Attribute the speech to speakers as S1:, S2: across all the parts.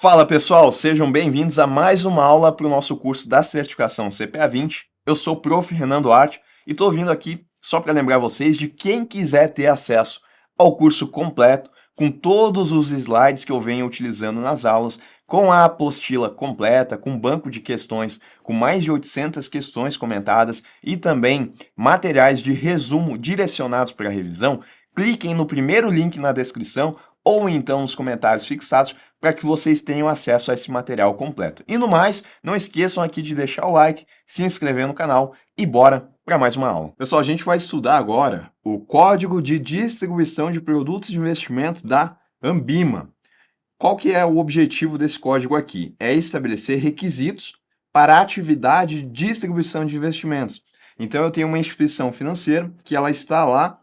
S1: Fala pessoal, sejam bem-vindos a mais uma aula para o nosso curso da certificação CPA 20. Eu sou o Prof. Renan Duarte e estou vindo aqui só para lembrar vocês de quem quiser ter acesso ao curso completo, com todos os slides que eu venho utilizando nas aulas, com a apostila completa, com banco de questões, com mais de 800 questões comentadas e também materiais de resumo direcionados para a revisão, cliquem no primeiro link na descrição ou então nos comentários fixados para que vocês tenham acesso a esse material completo. E no mais, não esqueçam aqui de deixar o like, se inscrever no canal e bora para mais uma aula. Pessoal, a gente vai estudar agora o Código de Distribuição de Produtos de Investimento da Ambima. Qual que é o objetivo desse código aqui? É estabelecer requisitos para a atividade de distribuição de investimentos. Então eu tenho uma instituição financeira que ela está lá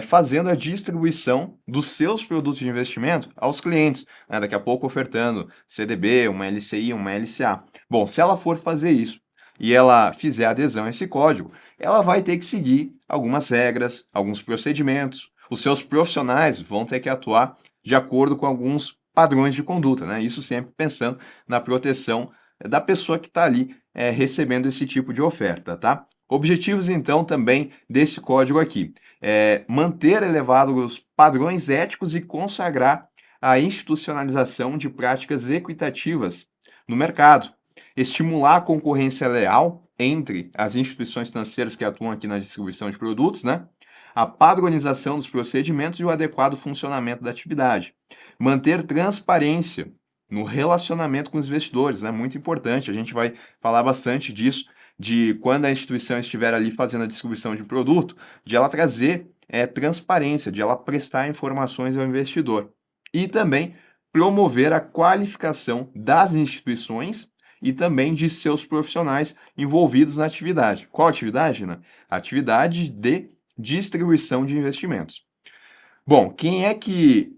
S1: fazendo a distribuição dos seus produtos de investimento aos clientes, né? Daqui a pouco ofertando CDB, uma LCI, uma LCA. Bom, se ela for fazer isso e ela fizer adesão a esse código, ela vai ter que seguir algumas regras, alguns procedimentos. Os seus profissionais vão ter que atuar de acordo com alguns padrões de conduta, né? Isso sempre pensando na proteção da pessoa que está ali recebendo esse tipo de oferta, tá? Objetivos, então, também desse código aqui é manter elevados padrões éticos e consagrar a institucionalização de práticas equitativas no mercado, estimular a concorrência leal entre as instituições financeiras que atuam aqui na distribuição de produtos, né? A padronização dos procedimentos e o adequado funcionamento da atividade, manter transparência no relacionamento com os investidores, é muito importante, a gente vai falar bastante disso, de quando a instituição estiver ali fazendo a distribuição de produto, de ela trazer transparência, de ela prestar informações ao investidor. E também promover a qualificação das instituições e também de seus profissionais envolvidos na atividade. Qual atividade, né? Atividade de distribuição de investimentos. Bom, quem é que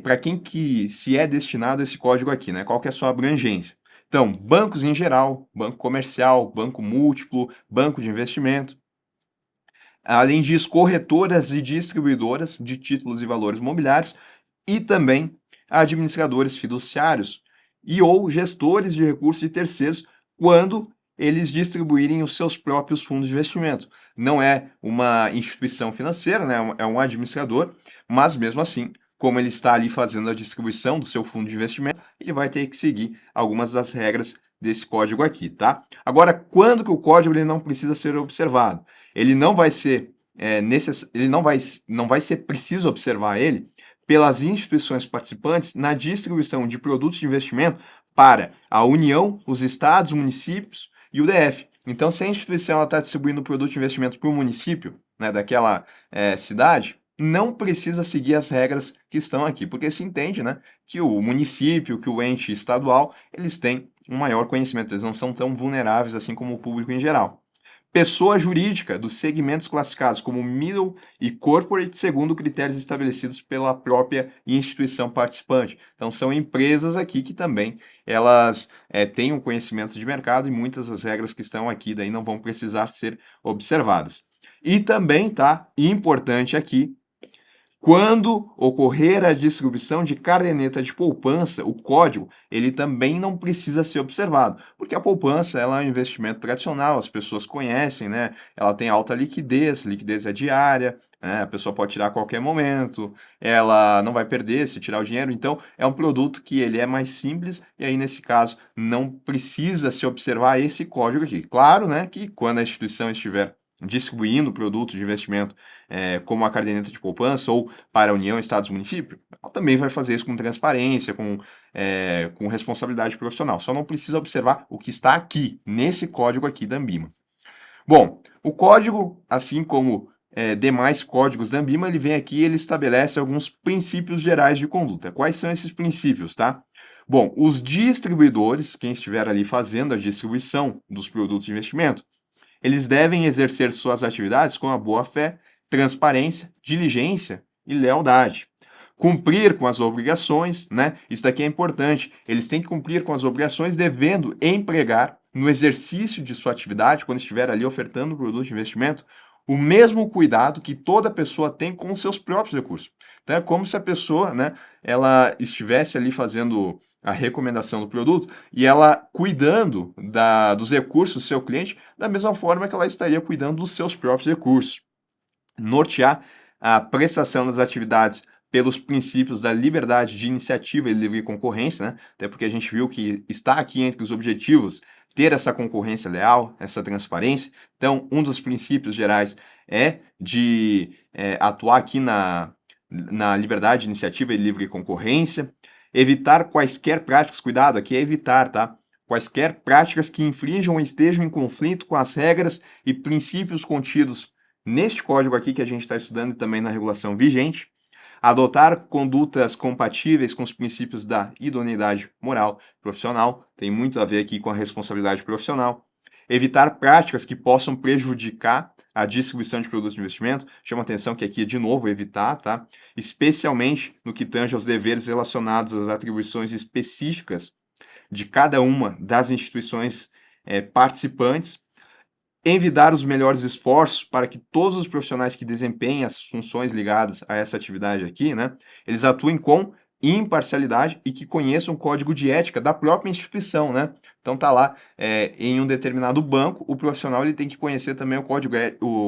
S1: para quem que se é destinado esse código aqui, né? Qual que é a sua abrangência? Então, bancos em geral, banco comercial, banco múltiplo, banco de investimento. Além disso, corretoras e distribuidoras de títulos e valores mobiliários e também administradores fiduciários e ou gestores de recursos de terceiros quando eles distribuírem os seus próprios fundos de investimento. Não é uma instituição financeira, né? É um administrador, mas mesmo assim, como ele está ali fazendo a distribuição do seu fundo de investimento, ele vai ter que seguir algumas das regras desse código aqui, tá? Agora, quando que o código ele não precisa ser observado? Ele não vai ser não vai ser preciso observar ele pelas instituições participantes na distribuição de produtos de investimento para a União, os estados, municípios e o DF. Então, se a instituição está distribuindo o produto de investimento para o município, né, daquela cidade, não precisa seguir as regras que estão aqui, porque se entende, né, que o município, que o ente estadual, eles têm um maior conhecimento, eles não são tão vulneráveis assim como o público em geral. Pessoa jurídica dos segmentos classificados como middle e corporate segundo critérios estabelecidos pela própria instituição participante. Então são empresas aqui que também elas têm um conhecimento de mercado e muitas das regras que estão aqui daí não vão precisar ser observadas. E também tá importante aqui quando ocorrer a distribuição de caderneta de poupança, o código, ele também não precisa ser observado, porque a poupança ela é um investimento tradicional, as pessoas conhecem, né? Ela tem alta liquidez, liquidez é diária, né? A pessoa pode tirar a qualquer momento, ela não vai perder se tirar o dinheiro, então é um produto que ele é mais simples e aí nesse caso não precisa se observar esse código aqui. Claro, né, que quando a instituição estiver distribuindo produtos de investimento como a caderneta de poupança ou para a União, Estados e Município, ela também vai fazer isso com transparência, com responsabilidade profissional. Só não precisa observar o que está aqui, nesse código aqui da Ambima. Bom, o código, assim como demais códigos da Ambima, ele vem aqui e ele estabelece alguns princípios gerais de conduta. Quais são esses princípios, tá? Bom, os distribuidores, quem estiver ali fazendo a distribuição dos produtos de investimento, eles devem exercer suas atividades com a boa-fé, transparência, diligência e lealdade. Cumprir com as obrigações, né? Isso daqui é importante. Eles têm que cumprir com as obrigações, devendo empregar no exercício de sua atividade, quando estiver ali ofertando o produto de investimento, o mesmo cuidado que toda pessoa tem com os seus próprios recursos. Então é como se a pessoa, né, ela estivesse ali fazendo a recomendação do produto e ela cuidando dos recursos do seu cliente da mesma forma que ela estaria cuidando dos seus próprios recursos. Nortear a prestação das atividades pelos princípios da liberdade de iniciativa e livre concorrência, né? Até porque a gente viu que está aqui entre os objetivos ter essa concorrência leal, essa transparência. Então, um dos princípios gerais é de atuar aqui na liberdade de iniciativa e livre concorrência, evitar quaisquer práticas, cuidado, aqui é evitar, tá? Quaisquer práticas que infringam ou estejam em conflito com as regras e princípios contidos neste código aqui que a gente está estudando e também na regulação vigente, adotar condutas compatíveis com os princípios da idoneidade moral profissional, tem muito a ver aqui com a responsabilidade profissional, evitar práticas que possam prejudicar a distribuição de produtos de investimento, chama atenção que aqui é de novo evitar, tá? Especialmente no que tange aos deveres relacionados às atribuições específicas de cada uma das instituições participantes, envidar os melhores esforços para que todos os profissionais que desempenhem as funções ligadas a essa atividade aqui, né, eles atuem com imparcialidade e que conheçam o código de ética da própria instituição, né? Então tá lá, em um determinado banco, o profissional ele tem que conhecer também o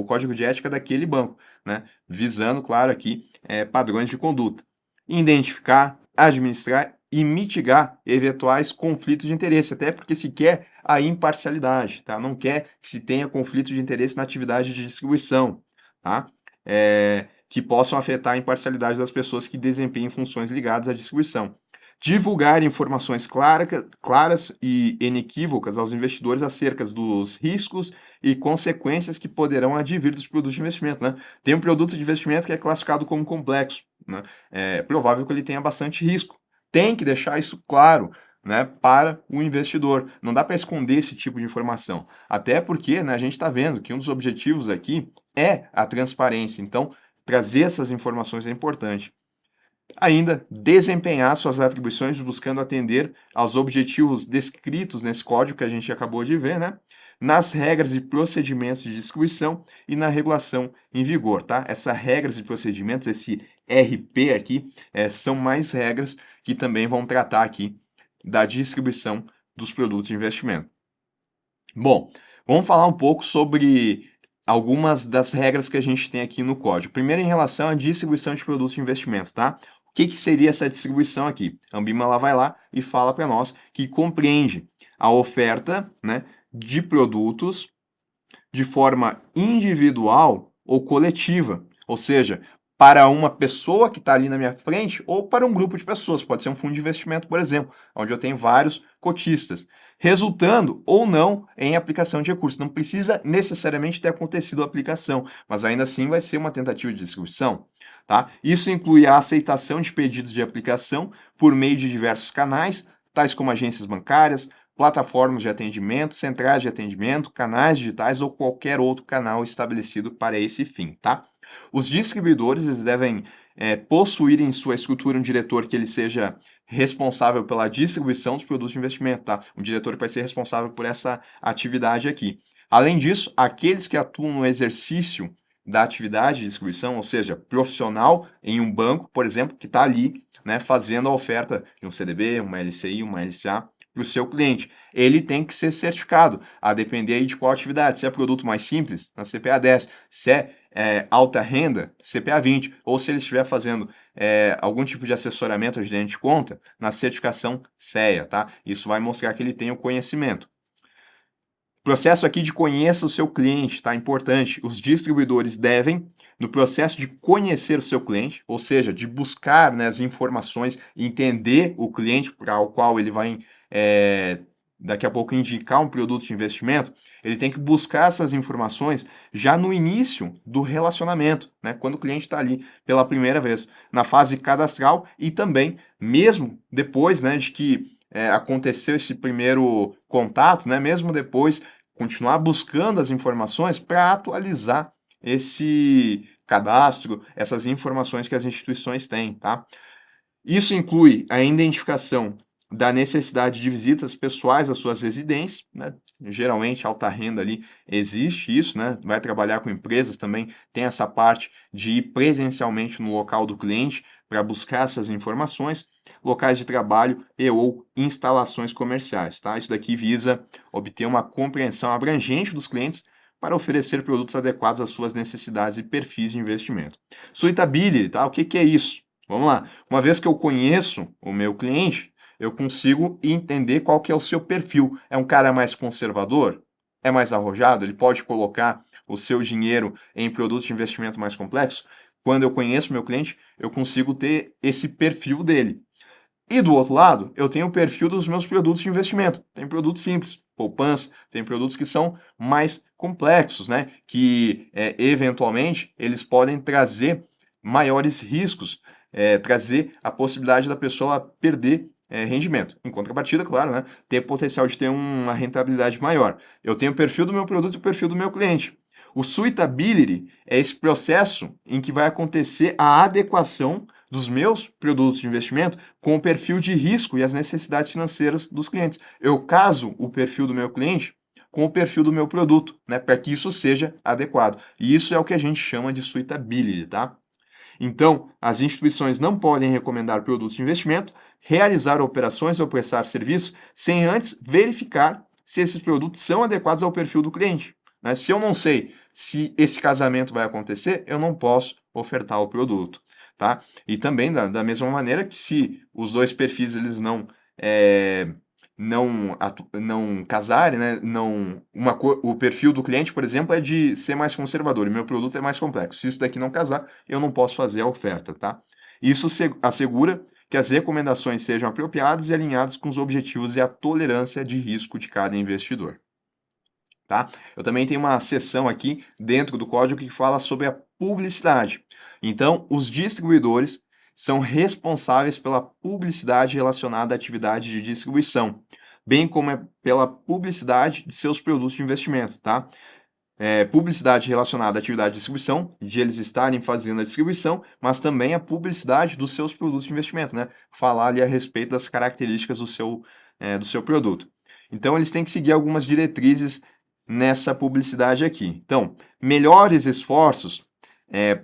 S1: código de ética daquele banco, né? Visando, claro, aqui padrões de conduta. Identificar, administrar e mitigar eventuais conflitos de interesse, até porque se quer a imparcialidade, tá? Não quer que se tenha conflito de interesse na atividade de distribuição, tá? Que possam afetar a imparcialidade das pessoas que desempenhem funções ligadas à distribuição. Divulgar informações claras e inequívocas aos investidores acerca dos riscos e consequências que poderão advir dos produtos de investimento, né? Tem um produto de investimento que é classificado como complexo, né? É provável que ele tenha bastante risco. Tem que deixar isso claro, né, para o investidor. Não dá para esconder esse tipo de informação. Até porque, né, a gente está vendo que um dos objetivos aqui é a transparência. Então, trazer essas informações é importante. Ainda, desempenhar suas atribuições buscando atender aos objetivos descritos nesse código que a gente acabou de ver, né? Nas regras e procedimentos de distribuição e na regulação em vigor, tá? Essas regras e procedimentos, esse RP aqui, são mais regras que também vão tratar aqui da distribuição dos produtos de investimento. Bom, vamos falar um pouco sobre algumas das regras que a gente tem aqui no código. Primeiro, em relação à distribuição de produtos de investimento, tá? O que seria essa distribuição aqui? A Anbima ela vai lá e fala para nós que compreende a oferta, né, de produtos de forma individual ou coletiva, ou seja, para uma pessoa que está ali na minha frente ou para um grupo de pessoas, pode ser um fundo de investimento, por exemplo, onde eu tenho vários cotistas, resultando ou não em aplicação de recursos. Não precisa necessariamente ter acontecido a aplicação, mas ainda assim vai ser uma tentativa de distribuição. Tá? Isso inclui a aceitação de pedidos de aplicação por meio de diversos canais, tais como agências bancárias, plataformas de atendimento, centrais de atendimento, canais digitais ou qualquer outro canal estabelecido para esse fim, tá? Os distribuidores eles devem possuir em sua estrutura um diretor que ele seja responsável pela distribuição dos produtos de investimento, tá? Um diretor que vai ser responsável por essa atividade aqui. Além disso, aqueles que atuam no exercício da atividade de distribuição, ou seja, profissional em um banco, por exemplo, que está ali, né, fazendo a oferta de um CDB, uma LCI, uma LCA, para o seu cliente. Ele tem que ser certificado, a depender aí de qual atividade. Se é produto mais simples, na CPA 10. Se é alta renda, CPA 20. Ou se ele estiver fazendo algum tipo de assessoramento ou gerente de conta, na certificação CEA, tá? Isso vai mostrar que ele tem o conhecimento. Processo aqui de conheça o seu cliente, tá? Importante. Os distribuidores devem, no processo de conhecer o seu cliente, ou seja, de buscar, né, as informações, entender o cliente para o qual ele vai daqui a pouco indicar um produto de investimento, ele tem que buscar essas informações já no início do relacionamento, né? Quando o cliente está ali pela primeira vez, na fase cadastral e também mesmo depois, né, de que aconteceu esse primeiro contato, né, mesmo depois, continuar buscando as informações para atualizar esse cadastro, essas informações que as instituições têm, tá? Isso inclui a identificação da necessidade de visitas pessoais às suas residências, né? Geralmente, alta renda ali existe isso, né? Vai trabalhar com empresas também, tem essa parte de ir presencialmente no local do cliente para buscar essas informações, locais de trabalho e ou instalações comerciais, tá? Isso daqui visa obter uma compreensão abrangente dos clientes para oferecer produtos adequados às suas necessidades e perfis de investimento. Suitability, tá? O que que é isso? Vamos lá. Uma vez que eu conheço o meu cliente, eu consigo entender qual que é o seu perfil. É um cara mais conservador? É mais arrojado? Ele pode colocar o seu dinheiro em produtos de investimento mais complexos? Quando eu conheço meu cliente, eu consigo ter esse perfil dele. E do outro lado, eu tenho o perfil dos meus produtos de investimento. Tem produtos simples, poupança, tem produtos que são mais complexos, né? Que eventualmente eles podem trazer maiores riscos, trazer a possibilidade da pessoa perder rendimento. Em contrapartida, claro, né? Ter potencial de ter uma rentabilidade maior. Eu tenho o perfil do meu produto e o perfil do meu cliente. O suitability é esse processo em que vai acontecer a adequação dos meus produtos de investimento com o perfil de risco e as necessidades financeiras dos clientes. Eu caso o perfil do meu cliente com o perfil do meu produto, né, para que isso seja adequado. E isso é o que a gente chama de suitability, tá? Então, as instituições não podem recomendar produtos de investimento, realizar operações ou prestar serviços sem antes verificar se esses produtos são adequados ao perfil do cliente, né? Se eu não sei se esse casamento vai acontecer, eu não posso ofertar o produto, tá? E também da mesma maneira que se os dois perfis eles não casarem, né? O perfil do cliente, por exemplo, é de ser mais conservador e meu produto é mais complexo. Se isso daqui não casar, eu não posso fazer a oferta, tá? Isso assegura que as recomendações sejam apropriadas e alinhadas com os objetivos e a tolerância de risco de cada investidor. Tá? Eu também tenho uma seção aqui dentro do código que fala sobre a publicidade. Então, os distribuidores são responsáveis pela publicidade relacionada à atividade de distribuição, bem como pela publicidade de seus produtos de investimento, tá? Publicidade relacionada à atividade de distribuição, de eles estarem fazendo a distribuição, mas também a publicidade dos seus produtos de investimento, né? Falar ali a respeito das características do seu produto. Então, eles têm que seguir algumas diretrizes nessa publicidade aqui. Então, melhores esforços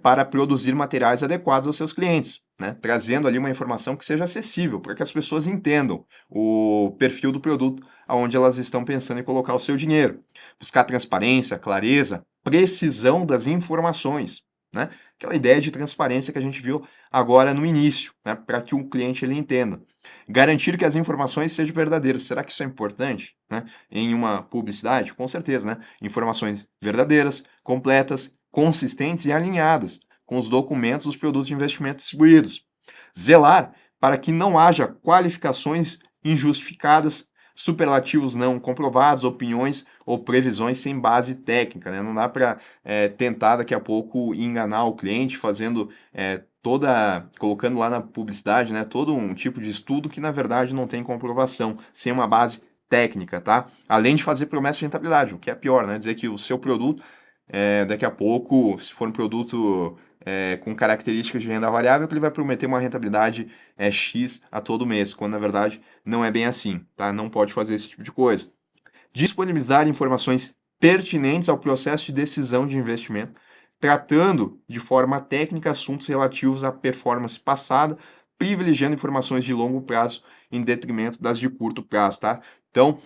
S1: para produzir materiais adequados aos seus clientes, né? Trazendo ali uma informação que seja acessível, para que as pessoas entendam o perfil do produto aonde elas estão pensando em colocar o seu dinheiro. Buscar transparência, clareza, precisão das informações, né? Aquela ideia de transparência que a gente viu agora no início, né? Para que o cliente ele entenda. Garantir que as informações sejam verdadeiras. Será que isso é importante, né? Em uma publicidade? Com certeza, né? Informações verdadeiras, completas, consistentes e alinhadas com os documentos dos produtos de investimento distribuídos. Zelar para que não haja qualificações injustificadas, superlativos não comprovados, opiniões ou previsões sem base técnica, né? Não dá para tentar daqui a pouco enganar o cliente fazendo colocando lá na publicidade, né, todo um tipo de estudo que na verdade não tem comprovação, sem uma base técnica, tá? Além de fazer promessa de rentabilidade, o que é pior, né? Dizer que o seu produto, daqui a pouco, se for um produto com características de renda variável, que ele vai prometer uma rentabilidade X a todo mês, quando na verdade não é bem assim, tá? Não pode fazer esse tipo de coisa. Disponibilizar informações pertinentes ao processo de decisão de investimento, tratando de forma técnica assuntos relativos à performance passada, privilegiando informações de longo prazo em detrimento das de curto prazo, tá? Então,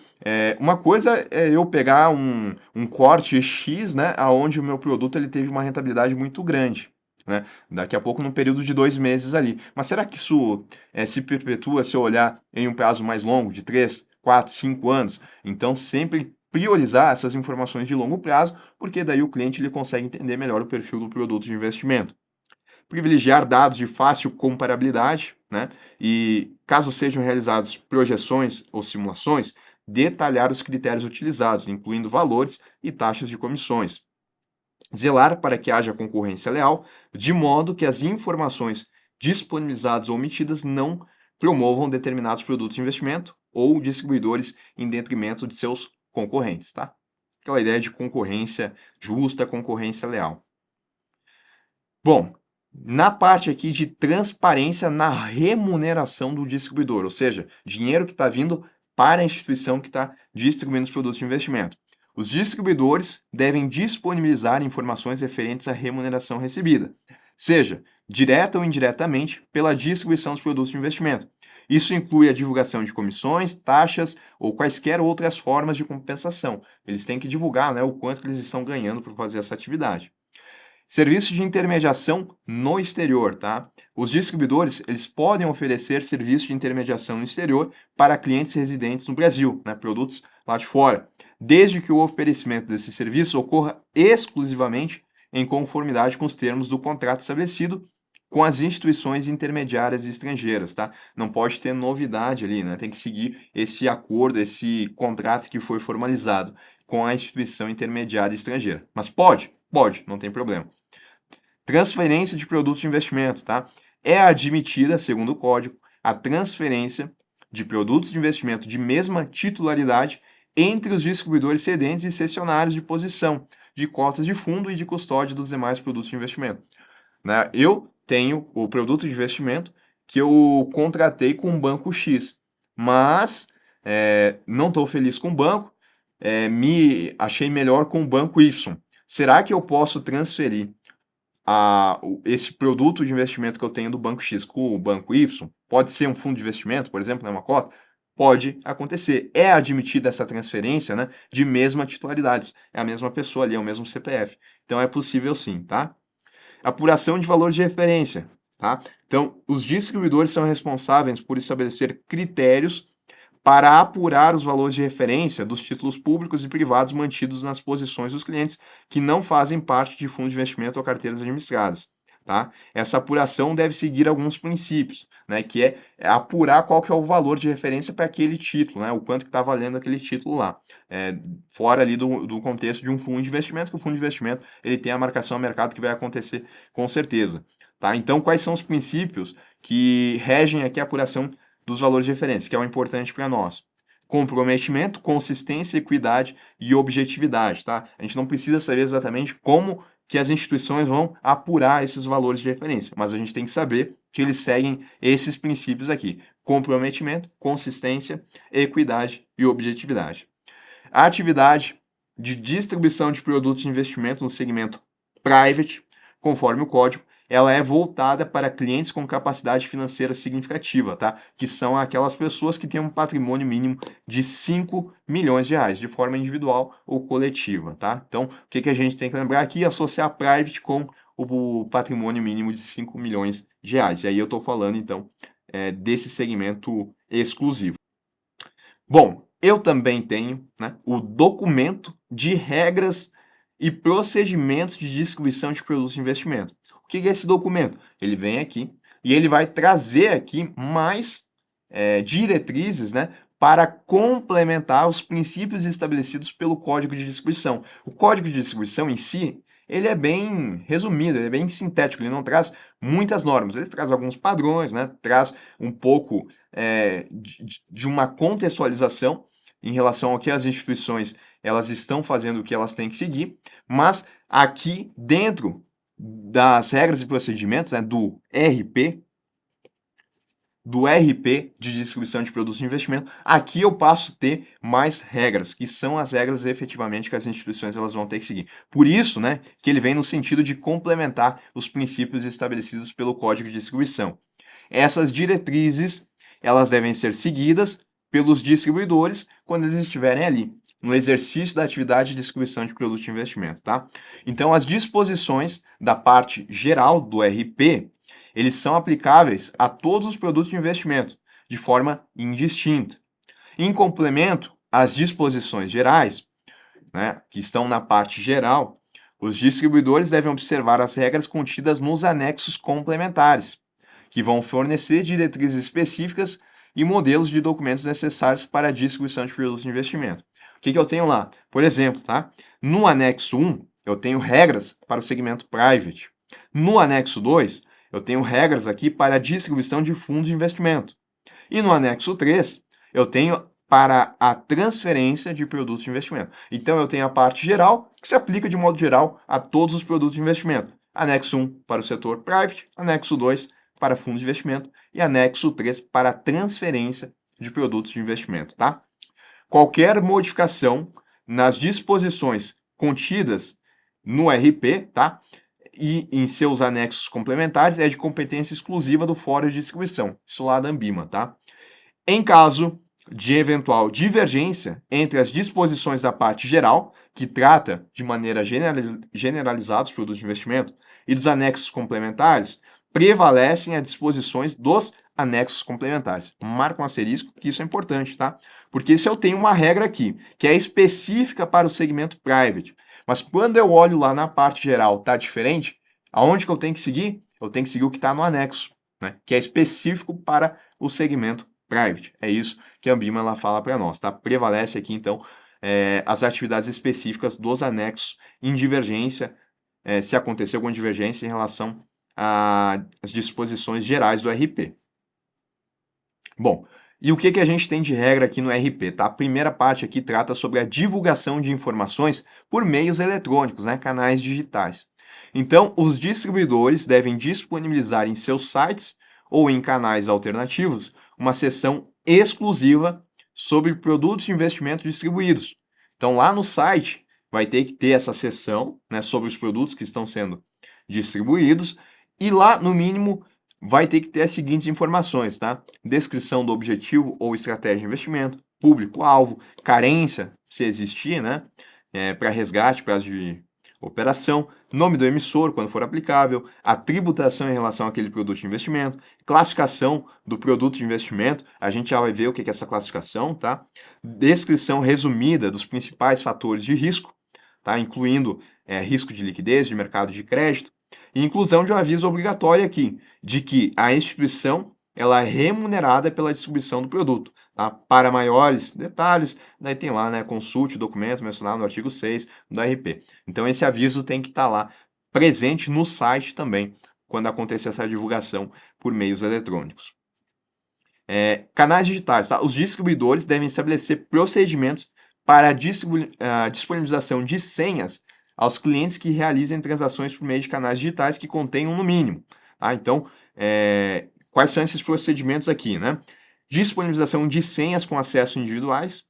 S1: uma coisa é eu pegar um corte X, né, aonde o meu produto ele teve uma rentabilidade muito grande, né? Daqui a pouco, num período de 2 meses ali. Mas será que isso se perpetua se eu olhar em um prazo mais longo, de 3, 4, 5 anos? Então, sempre priorizar essas informações de longo prazo, porque daí o cliente ele consegue entender melhor o perfil do produto de investimento. Privilegiar dados de fácil comparabilidade, né? E caso sejam realizadas projeções ou simulações, detalhar os critérios utilizados, incluindo valores e taxas de comissões. Zelar para que haja concorrência leal, de modo que as informações disponibilizadas ou omitidas não promovam determinados produtos de investimento ou distribuidores em detrimento de seus concorrentes, tá? Aquela ideia de concorrência justa, concorrência leal. Bom, Na parte aqui de transparência na remuneração do distribuidor, ou seja, dinheiro que está vindo para a instituição que está distribuindo os produtos de investimento. Os distribuidores devem disponibilizar informações referentes à remuneração recebida, seja direta ou indiretamente, pela distribuição dos produtos de investimento. Isso inclui a divulgação de comissões, taxas ou quaisquer outras formas de compensação. Eles têm que divulgar, né, o quanto eles estão ganhando por fazer essa atividade. Serviço de intermediação no exterior, tá? Os distribuidores, eles podem oferecer serviço de intermediação no exterior para clientes residentes no Brasil, né, produtos lá de fora, desde que o oferecimento desse serviço ocorra exclusivamente em conformidade com os termos do contrato estabelecido com as instituições intermediárias estrangeiras, tá? Não pode ter novidade ali, né? Tem que seguir esse acordo, esse contrato que foi formalizado com a instituição intermediária estrangeira. Mas pode? Pode, não tem problema. Transferência de produtos de investimento, tá? É admitida, segundo o código, a transferência de produtos de investimento de mesma titularidade entre os distribuidores cedentes e cessionários de posição, de cotas de fundo e de custódia dos demais produtos de investimento. Né? Eu tenho o produto de investimento que eu contratei com o banco X, mas não estou feliz com o banco, me achei melhor com o banco Y. Será que eu posso transferir esse produto de investimento que eu tenho do banco X com o banco Y? Pode ser um fundo de investimento, por exemplo, né, uma cota? Pode acontecer. É admitida essa transferência, né, de mesma titularidade. É a mesma pessoa ali, é o mesmo CPF. Então é possível sim, tá? Apuração de valores de referência, tá? Então, os distribuidores são responsáveis por estabelecer critérios para apurar os valores de referência dos títulos públicos e privados mantidos nas posições dos clientes que não fazem parte de fundos de investimento ou carteiras administradas. Tá? Essa apuração deve seguir alguns princípios, né, que é apurar qual que é o valor de referência para aquele título, né, o quanto que está valendo aquele título lá, fora ali do contexto de um fundo de investimento, que o fundo de investimento ele tem a marcação a mercado que vai acontecer com certeza. Tá? Então, quais são os princípios que regem aqui a apuração dos valores de referência, que é o importante para nós? Comprometimento, consistência, equidade e objetividade, tá? A gente não precisa saber exatamente como que as instituições vão apurar esses valores de referência, mas a gente tem que saber que eles seguem esses princípios aqui: comprometimento, consistência, equidade e objetividade. A atividade de distribuição de produtos de investimento no segmento private, conforme o código, ela é voltada para clientes com capacidade financeira significativa, tá? Que são aquelas pessoas que têm um patrimônio mínimo de 5 milhões de reais, de forma individual ou coletiva, tá? Então, o que a gente tem que lembrar aqui? Associar private com o patrimônio mínimo de 5 milhões de reais. E aí eu estou falando, então, desse segmento exclusivo. Bom, eu também tenho, né, o documento de regras e procedimentos de distribuição de produtos de investimento. O que é esse documento? Ele vem aqui e ele vai trazer aqui mais diretrizes, né, para complementar os princípios estabelecidos pelo Código de Distribuição. O Código de Distribuição em si, ele é bem resumido, ele é bem sintético, ele não traz muitas normas, ele traz alguns padrões, né, traz um pouco de uma contextualização em relação ao que as instituições elas estão fazendo, o que elas têm que seguir, mas aqui dentro das regras e procedimentos, né, do RP de distribuição de produtos de investimento, aqui eu passo a ter mais regras, que são as regras efetivamente que as instituições elas vão ter que seguir. Por isso, né, que ele vem no sentido de complementar os princípios estabelecidos pelo Código de Distribuição. Essas diretrizes, elas devem ser seguidas pelos distribuidores quando eles estiverem ali, no exercício da atividade de distribuição de produtos de investimento, tá? Então, as disposições da parte geral do RP, eles são aplicáveis a todos os produtos de investimento, de forma indistinta. Em complemento às disposições gerais, né, que estão na parte geral, os distribuidores devem observar as regras contidas nos anexos complementares, que vão fornecer diretrizes específicas e modelos de documentos necessários para a distribuição de produtos de investimento. O que eu tenho lá? Por exemplo, tá? No anexo 1, eu tenho regras para o segmento private. No anexo 2, eu tenho regras aqui para a distribuição de fundos de investimento. E no anexo 3, eu tenho para a transferência de produtos de investimento. Então, eu tenho a parte geral, que se aplica de modo geral a todos os produtos de investimento. anexo 1 para o setor private, anexo 2 para fundos de investimento e anexo 3 para transferência de produtos de investimento, tá? Qualquer modificação nas disposições contidas no RP, tá? E em seus anexos complementares é de competência exclusiva do Fórum de Distribuição, isso lá da Ambima, tá? Em caso de eventual divergência entre as disposições da parte geral, que trata de maneira generalizada os produtos de investimento, e dos anexos complementares, prevalecem as disposições dos anexos complementares. Marca um asterisco, que isso é importante, tá? Porque se eu tenho uma regra aqui, que é específica para o segmento private, mas quando eu olho lá na parte geral, tá diferente, aonde que eu tenho que seguir? Eu tenho que seguir o que está no anexo, né? Que é específico para o segmento private. É isso que a Ambima ela fala para nós, tá? Prevalece aqui, então, as atividades específicas dos anexos em divergência, se acontecer alguma divergência em relação às disposições gerais do RP. Bom, e o que a gente tem de regra aqui no RP, tá? A primeira parte aqui trata sobre a divulgação de informações por meios eletrônicos, né? Canais digitais. Então, os distribuidores devem disponibilizar em seus sites ou em canais alternativos uma seção exclusiva sobre produtos de investimento distribuídos. Então, lá no site vai ter que ter essa seção, né, sobre os produtos que estão sendo distribuídos e lá, no mínimo, vai ter que ter as seguintes informações, tá? Descrição do objetivo ou estratégia de investimento, público-alvo, carência, se existir, né? Para resgate, prazo de operação, nome do emissor, quando for aplicável, a tributação em relação àquele produto de investimento, classificação do produto de investimento, a gente já vai ver o que é essa classificação, tá? Descrição resumida dos principais fatores de risco, tá? Incluindo risco de liquidez, de mercado de crédito, e inclusão de um aviso obrigatório aqui, de que a instituição ela é remunerada pela distribuição do produto. Tá? Para maiores detalhes, daí tem lá, né, consulte o documento mencionado no artigo 6 do RP. Então esse aviso tem que estar lá presente no site também, quando acontecer essa divulgação por meios eletrônicos. Canais digitais. Tá? Os distribuidores devem estabelecer procedimentos para a disponibilização de senhas aos clientes que realizem transações por meio de canais digitais que contenham no mínimo. Tá? Então, quais são esses procedimentos aqui, né? Disponibilização de senhas com acesso individuais,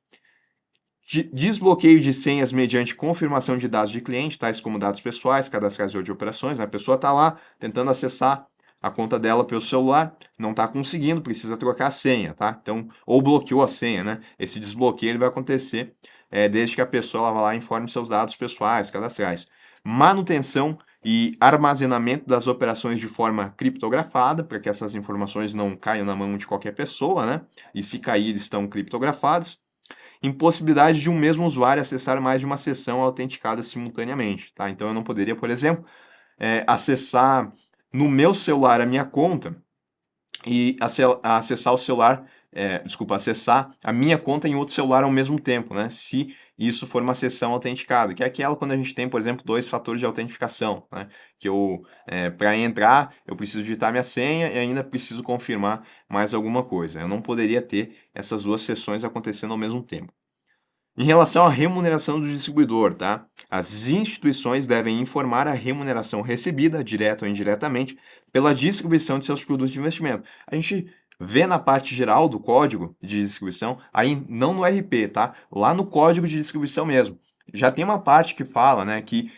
S1: desbloqueio de senhas mediante confirmação de dados de cliente, tais como dados pessoais, cadastrais ou de operações. A pessoa está lá tentando acessar a conta dela pelo celular, não está conseguindo, precisa trocar a senha, tá? Então, ou bloqueou a senha, né? Esse desbloqueio ele vai acontecer desde que a pessoa ela vá lá e informe seus dados pessoais, cadastrais. Manutenção e armazenamento das operações de forma criptografada, para que essas informações não caiam na mão de qualquer pessoa, né? E se cair, estão criptografadas. Impossibilidade de um mesmo usuário acessar mais de uma sessão autenticada simultaneamente, tá? Então eu não poderia, por exemplo, acessar no meu celular a minha conta e acessar o celular, acessar a minha conta em outro celular ao mesmo tempo, né? Se isso for uma sessão autenticada, que é aquela quando a gente tem, por exemplo, 2 fatores de autentificação, né? Que para entrar, eu preciso digitar minha senha e ainda preciso confirmar mais alguma coisa. Eu não poderia ter essas 2 sessões acontecendo ao mesmo tempo. Em relação à remuneração do distribuidor, tá? As instituições devem informar a remuneração recebida, direta ou indiretamente, pela distribuição de seus produtos de investimento. A gente vê na parte geral do código de distribuição, aí não no RP, tá? Lá no código de distribuição mesmo. Já tem uma parte que fala, né, que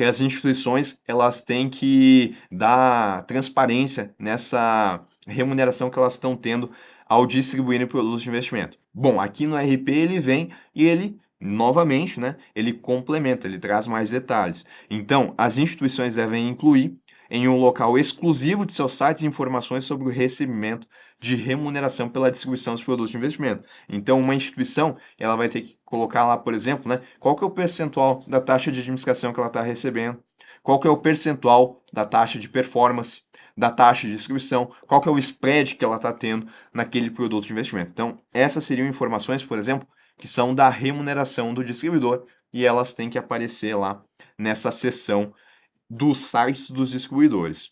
S1: as instituições elas têm que dar transparência nessa remuneração que elas estão tendo ao distribuírem produtos de investimento. Bom, aqui no RP ele vem e ele, novamente, né, ele complementa, ele traz mais detalhes. Então, as instituições devem incluir em um local exclusivo de seus sites informações sobre o recebimento de remuneração pela distribuição dos produtos de investimento. Então, uma instituição, ela vai ter que colocar lá, por exemplo, né, qual que é o percentual da taxa de administração que ela está recebendo, qual que é o percentual da taxa de performance, da taxa de distribuição, qual que é o spread que ela está tendo naquele produto de investimento. Então, essas seriam informações, por exemplo, que são da remuneração do distribuidor e elas têm que aparecer lá nessa seção dos sites dos distribuidores.